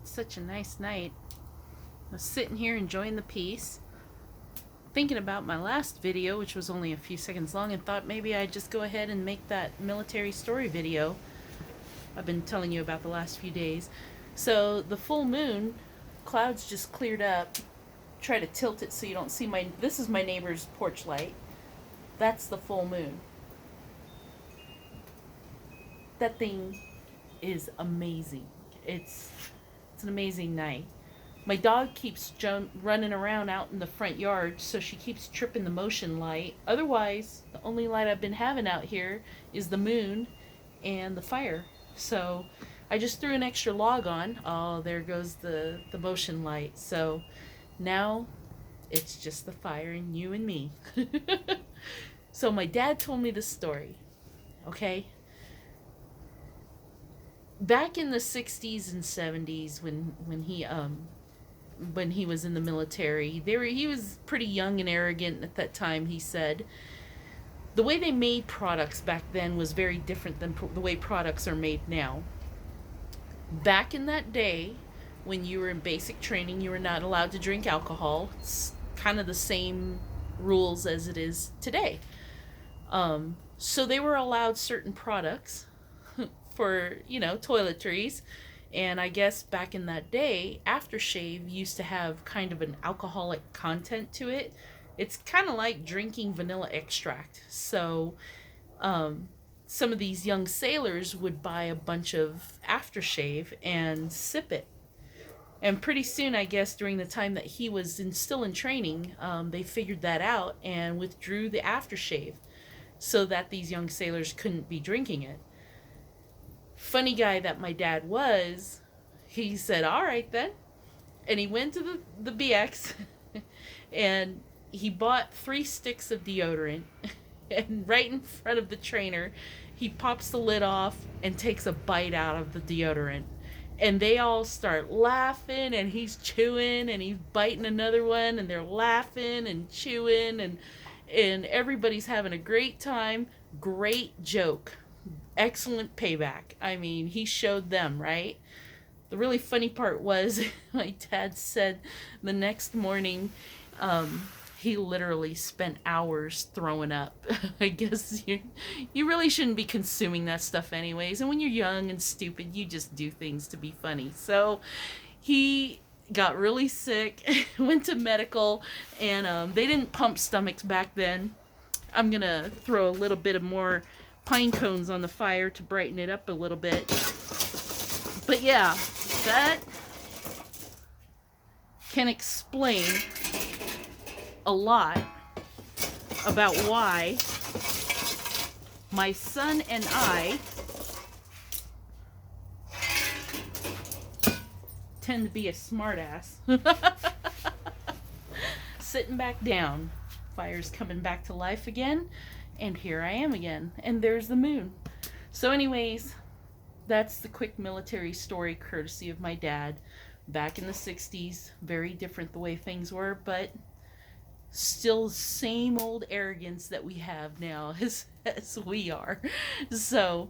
Such a nice night. I was sitting here enjoying the peace, thinking about my last video, which was only a few seconds long, and thought maybe I'd just go ahead and make that military story video I've been telling you about the last few days. So the full moon, clouds just cleared up. Try to tilt it so you don't see this is my neighbor's porch light. That's the full moon. That thing is amazing. It's an amazing night. My dog keeps running around out in the front yard, so she keeps tripping the motion light. Otherwise, the only light I've been having out here is the moon and the fire. So I just threw an extra log on. Oh, there goes the motion light. So now it's just the fire and you and me. So my dad told me this story, okay? Back in the 60s and 70s when he was in the military, he was pretty young and arrogant at that time, he said. The way they made products back then was very different than the way products are made now. Back in that day, when you were in basic training, you were not allowed to drink alcohol. It's kind of the same rules as it is today. So they were allowed certain products for, toiletries. And I guess back in that day, Aftershave used to have kind of an alcoholic content to it. It's kind of like drinking vanilla extract. So some of these young sailors would buy a bunch of Aftershave and sip it. And pretty soon, I guess, during the time that he was still in training, they figured that out and withdrew the Aftershave so that these young sailors couldn't be drinking it. Funny guy that my dad was, he said, all right then. And he went to the BX and he bought 3 sticks of deodorant. And right in front of the trainer, he pops the lid off and takes a bite out of the deodorant. And they all start laughing, and he's chewing, and he's biting another one, and they're laughing and chewing, and everybody's having a great time. Great joke. Excellent payback. I mean, he showed them, right? The really funny part was my dad said the next morning he literally spent hours throwing up. I guess you really shouldn't be consuming that stuff anyways. And when you're young and stupid, you just do things to be funny. So he got really sick, went to medical, and they didn't pump stomachs back then. I'm going to throw a little bit of more pine cones on the fire to brighten it up a little bit. But yeah, that can explain a lot about why my son and I tend to be a smartass. Sitting back down. Fire's coming back to life again. And here I am again. And there's the moon. So anyways, that's the quick military story courtesy of my dad. Back in the 60s, very different the way things were, but still same old arrogance that we have now as we are. So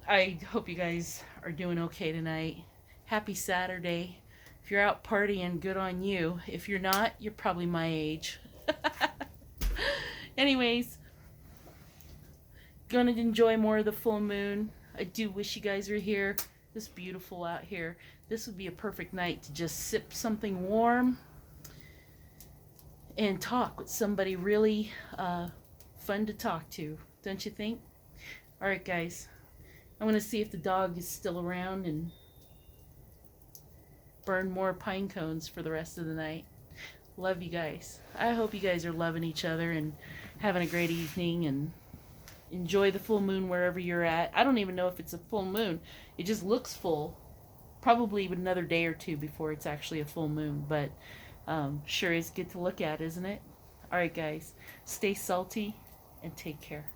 I hope you guys are doing okay tonight. Happy Saturday. If you're out partying, good on you. If you're not, you're probably my age. Anyways, gonna enjoy more of the full moon. I do wish you guys were here. It's beautiful out here. This would be a perfect night to just sip something warm and talk with somebody really fun to talk to, don't you think? Alright guys, I'm going to see if the dog is still around and burn more pine cones for the rest of the night. Love you guys. I hope you guys are loving each other and having a great evening and enjoy the full moon wherever you're at. I don't even know if it's a full moon. It just looks full. Probably another day or two before it's actually a full moon, but sure is good to look at, isn't it? Alright guys, stay salty and take care.